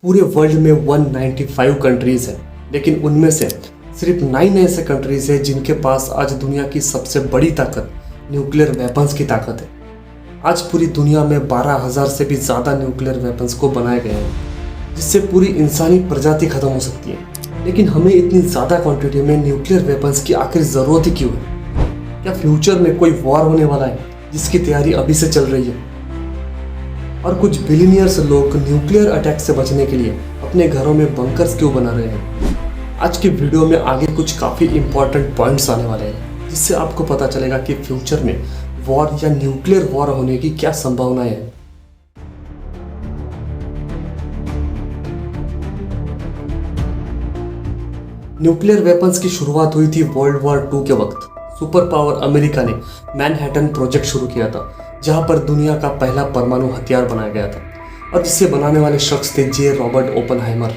पूरे वर्ल्ड में 195 कंट्रीज हैं, लेकिन उनमें से सिर्फ 9 ऐसे कंट्रीज हैं जिनके पास आज दुनिया की सबसे बड़ी ताकत न्यूक्लियर वेपन्स की ताकत है। आज पूरी दुनिया में 12,000 से भी ज़्यादा न्यूक्लियर वेपन्स को बनाए गए हैं, जिससे पूरी इंसानी प्रजाति खत्म हो सकती है। लेकिन हमें इतनी ज़्यादा क्वांटिटी में न्यूक्लियर वेपन्स की आखिर ज़रूरत ही क्यों है? क्या फ्यूचर में कोई वॉर होने वाला है जिसकी तैयारी अभी से चल रही है? और कुछ बिलियनियर्स लोग न्यूक्लियर अटैक से बचने के लिए अपने घरों में बंकर्स क्यों बना रहे हैं? आज की वीडियो में आगे कुछ काफ़ी इंपॉर्टेंट पॉइंट्स आने वाले हैं, जिससे आपको पता चलेगा कि फ्यूचर में वॉर या न्यूक्लियर वॉर होने की क्या संभावनाएं हैं। न्यूक्लियर वेपन्स की शुरुआत हुई थी वर्ल्ड वॉर 2 के वक्त। सुपर पावर अमेरिका ने मैनहट्टन प्रोजेक्ट शुरू किया था, जहां पर दुनिया का पहला परमाणु हथियार बनाया गया था और जिसे बनाने वाले शख्स थे जे रॉबर्ट ओपनहाइमर।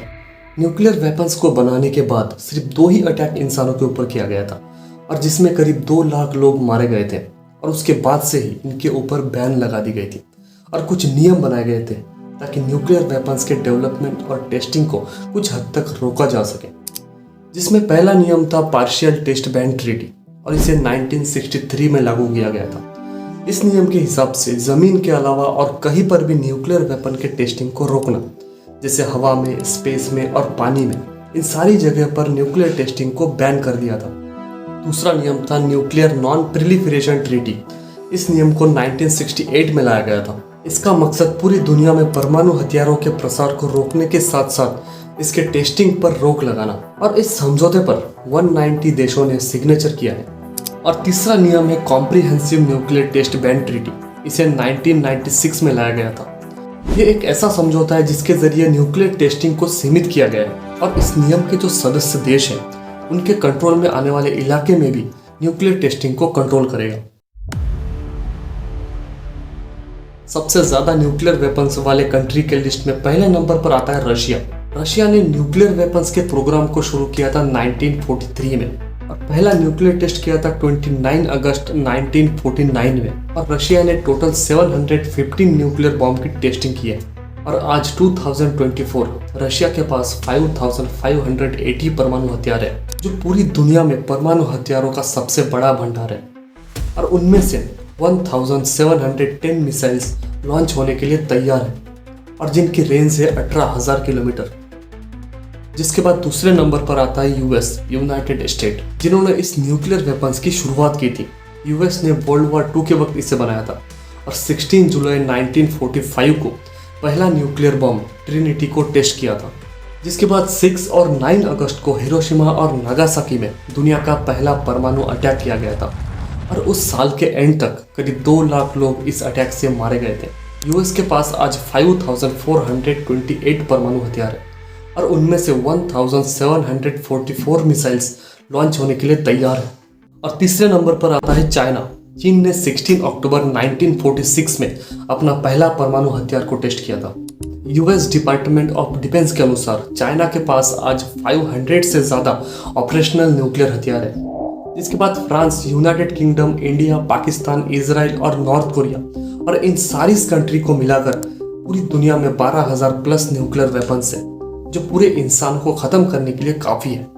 न्यूक्लियर वेपन्स को बनाने के बाद सिर्फ 2 ही अटैक इंसानों के ऊपर किया गया था, और जिसमें करीब 2 लाख लोग मारे गए थे। और उसके बाद से ही इनके ऊपर बैन लगा दी गई थी और कुछ नियम बनाए गए थे ताकि न्यूक्लियर वेपन्स के डेवलपमेंट और टेस्टिंग को कुछ हद तक रोका जा सके। जिसमें पहला नियम था पार्शियल टेस्ट बैन ट्रीटी, और इसे 1963 में लागू किया गया था। इस नियम के हिसाब से जमीन के अलावा और कहीं पर भी न्यूक्लियर वेपन के टेस्टिंग को रोकना, जैसे हवा में, स्पेस में और पानी में, इन सारी जगह पर न्यूक्लियर टेस्टिंग को बैन कर दिया था। दूसरा नियम था न्यूक्लियर नॉन प्रिलिफरेशन ट्रीटी। इस नियम को 1968 में लाया गया था। इसका मकसद पूरी दुनिया में परमाणु हथियारों के प्रसार को रोकने के साथ साथ इसके टेस्टिंग पर रोक लगाना, और इस समझौते पर 190 देशों ने सिग्नेचर किया है। और तीसरा नियम है comprehensive nuclear test ban treaty. इसे 1996 में लाया गया था। ये एक ऐसा समझौता है जिसके जरिए न्यूक्लियर टेस्टिंग को सीमित किया गया है, और इस नियम के जो सदस्य देश हैं उनके कंट्रोल में आने वाले इलाके में भी न्यूक्लियर टेस्टिंग को कंट्रोल करेगा। सबसे ज्यादा न्यूक्लियर वेपन्स वाले कंट्री के लिस्ट में पहले नंबर पर आता है रशिया। रशिया ने न्यूक्लियर वेपन्स के प्रोग्राम को शुरू किया था 1943 में, और पहला न्यूक्लियर टेस्ट किया था 29 अगस्त 1949 में। और रशिया ने टोटल 715 न्यूक्लियर बॉम्ब की टेस्टिंग की है। और आज 2024 रशिया के पास 5580 परमाणु हथियार है, जो पूरी दुनिया में परमाणु हथियारों का सबसे बड़ा भंडार है। और उनमें से 1710 मिसाइल्स लॉन्च होने के लिए तैयार है, और जिनकी रेंज है 18,000 किलोमीटर। जिसके बाद दूसरे नंबर पर आता है यूएस, यूनाइटेड स्टेट, जिन्होंने इस न्यूक्लियर वेपन्स की शुरुआत की थी। यूएस ने वर्ल्ड वॉर 2 के वक्त इसे बनाया था, और 16 जुलाई 1945 को पहला न्यूक्लियर बम ट्रिनिटी को टेस्ट किया था। जिसके बाद 6 और 9 अगस्त को हिरोशिमा और नागासाकी में दुनिया का पहला परमाणु अटैक किया गया था, और उस साल के एंड तक करीब 2 लाख लोग इस अटैक से मारे गए थे। यूएस के पास आज 5428 परमाणु हथियार है, और उनमें से 1744 मिसाइल्स लॉन्च होने के लिए तैयार है। और तीसरे नंबर पर आता है चाइना। चीन ने 16 अक्टूबर 1946 में अपना पहला परमाणु हथियार को टेस्ट किया था। यूएस डिपार्टमेंट ऑफ डिफेंस के अनुसार चाइना के पास आज 500 से ज़्यादा ऑपरेशनल न्यूक्लियर हथियार है। जिसके बाद France, United kingdom, India, Pakistan, Israel और नॉर्थ कोरिया, और इन सारी कंट्री को मिलाकर पूरी दुनिया में 12,000 प्लस न्यूक्लियर वेपन्स है, जो पूरे इंसान को ख़त्म करने के लिए काफ़ी है।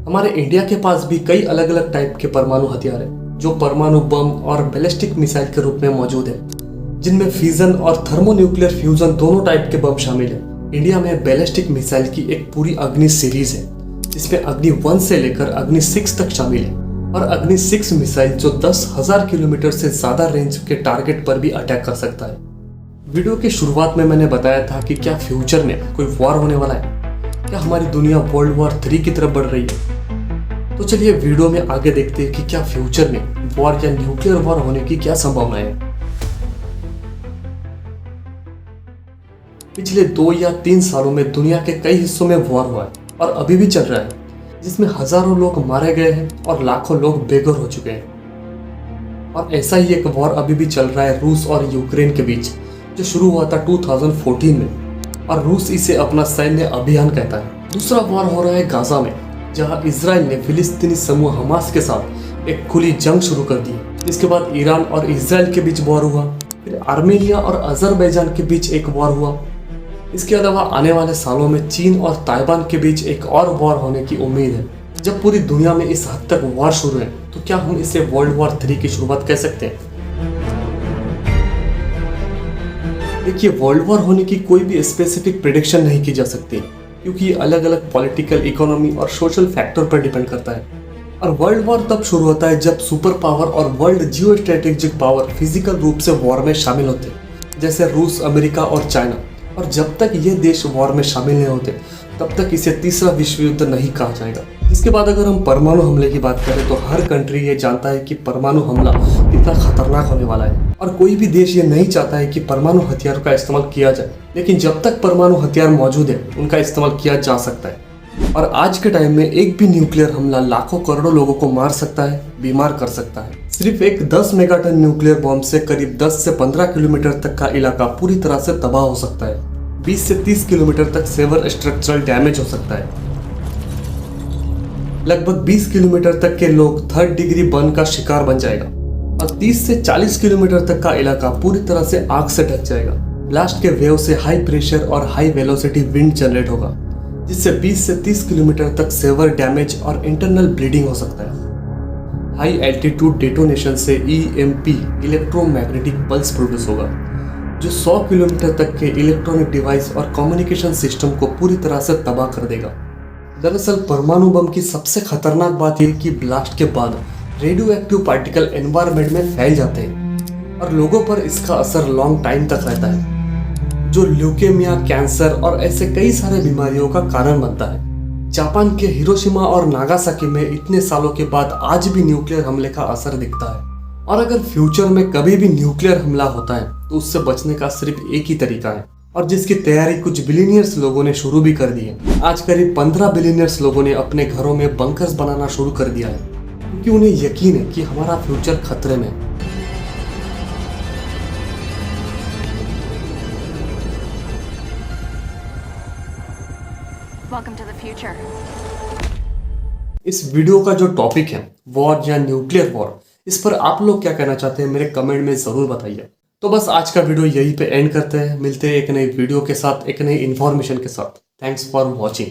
हमारे इंडिया के पास भी कई अलग अलग टाइप के परमाणु हथियार हैं, जो परमाणु बम और बैलिस्टिक मिसाइल के रूप में मौजूद है, जिनमें फ्यूजन और थर्मोन्यूक्लियर फ्यूजन दोनों टाइप के बम शामिल हैं। इंडिया में बैलिस्टिक मिसाइल की एक पूरी अग्नि सीरीज है, जिसमें अग्नि 1 से लेकर अग्नि 6 तक शामिल है। और अग्नि 6 मिसाइल जो 10,000 किलोमीटर से ज़्यादा रेंज के टारगेट पर भी अटैक कर सकता है। वीडियो की शुरुआत में मैंने बताया था कि क्या फ्यूचर में कोई वॉर होने वाला है, क्या हमारी दुनिया वर्ल्ड वॉर 3 की तरफ बढ़ रही है। तो चलिए वीडियो में आगे देखते हैं कि क्या फ्यूचर में वॉर या न्यूक्लियर वॉर होने की क्या संभावनाएं है। पिछले 2 या 3 सालों में दुनिया के कई हिस्सों में वॉर हुआ है, और अभी भी चल रहा है, जिसमें हजारों लोग मारे गए हैं और लाखों लोग बेघर हो चुके हैं। और ऐसा ही एक वॉर अभी भी चल रहा है रूस और यूक्रेन के बीच, जो शुरू हुआ था 2014 में, और रूस इसे अपना सैन्य अभियान कहता है। दूसरा वॉर हो रहा है गाजा में, जहां इजराइल ने फिलिस्तीनी समूह हमास के साथ एक खुली जंग शुरू कर दी। इसके बाद ईरान और इजराइल के बीच वॉर हुआ, फिर आर्मेनिया और अजरबैजान के बीच एक वॉर हुआ। इसके अलावा आने वाले सालों में चीन और ताइवान के बीच एक और वॉर होने की उम्मीद है। जब पूरी दुनिया में इस हद तक वॉर शुरू है तो क्या हम इसे वर्ल्ड वॉर 3 की शुरुआत कह सकते हैं? देखिए, वर्ल्ड वॉर होने की कोई भी स्पेसिफिक प्रेडिक्शन नहीं की जा सकती क्योंकि ये अलग अलग पॉलिटिकल, इकोनॉमी और सोशल फैक्टर पर डिपेंड करता है। और वर्ल्ड वॉर तब शुरू होता है जब सुपर पावर और world geo strategic power physical रूप से वॉर में शामिल होते हैं, जैसे रूस, अमेरिका और चाइना। और जब तक ये देश वॉर में शामिल नहीं होते तब तक इसे तीसरा विश्व युद्ध नहीं कहा जाएगा। इसके बाद अगर हम परमाणु हमले की बात करें तो हर कंट्री ये जानता है कि परमाणु हमला कितना खतरनाक होने वाला है और कोई भी देश ये नहीं चाहता है कि परमाणु हथियार का इस्तेमाल किया जाए। लेकिन जब तक परमाणु हथियार मौजूद है उनका इस्तेमाल किया जा सकता है। और आज के टाइम में एक भी न्यूक्लियर हमला लाखों करोड़ों लोगों को मार सकता है, बीमार कर सकता है। सिर्फ एक 10 मेगाटन न्यूक्लियर बॉम्ब से करीब 10 से 15 किलोमीटर तक का इलाका पूरी तरह से तबाह हो सकता है। 20 से 30 किलोमीटर तक सेवर स्ट्रक्चरल डैमेज हो सकता है। लगभग 20 किलोमीटर तक के लोग 3rd डिग्री बर्न का शिकार बन जाएगा और 30 से 40 किलोमीटर तक का इलाका पूरी तरह से आग से ढक जाएगा। ब्लास्ट के वेव से हाई प्रेशर और हाई वेलोसिटी विंड जनरेट होगा, जिससे 20 से 30 किलोमीटर तक सेवर डैमेज और इंटरनल ब्लीडिंग हो सकता है। हाई एल्टीट्यूड डेटोनेशन से EMP, इलेक्ट्रोमैग्नेटिक पल्स प्रोड्यूस होगा, जो 100 किलोमीटर तक के इलेक्ट्रॉनिक डिवाइस और कम्युनिकेशन सिस्टम को पूरी तरह से तबाह कर देगा। दरअसल परमाणु बम की सबसे खतरनाक बात यह कि ब्लास्ट के बाद रेडियो एक्टिव पार्टिकल एनवायरनमेंट में फैल जाते हैं और लोगों पर इसका असर लॉन्ग टाइम तक रहता है, जो ल्यूकेमिया, कैंसर और ऐसे कई सारे बीमारियों का कारण बनता है। जापान के हिरोशिमा और नागासाकी में इतने सालों के बाद आज भी न्यूक्लियर हमले का असर दिखता है। और अगर फ्यूचर में कभी भी न्यूक्लियर हमला होता है तो उससे बचने का सिर्फ एक ही तरीका है, और जिसकी तैयारी कुछ बिलियनियर्स लोगों ने शुरू भी कर दी है। आज करीब 15 बिलियनियर्स लोगों ने अपने घरों में बंकर्स बनाना शुरू कर दिया है क्योंकि उन्हें यकीन है कि हमारा फ्यूचर खतरे में है। Welcome to the future. इस वीडियो का जो टॉपिक है वॉर या न्यूक्लियर वॉर, इस पर आप लोग क्या कहना चाहते हैं मेरे कमेंट में जरूर बताइए। तो बस आज का वीडियो यहीं पे एंड करते हैं। मिलते हैं एक नई वीडियो के साथ, एक नई इन्फॉर्मेशन के साथ। Thanks for watching.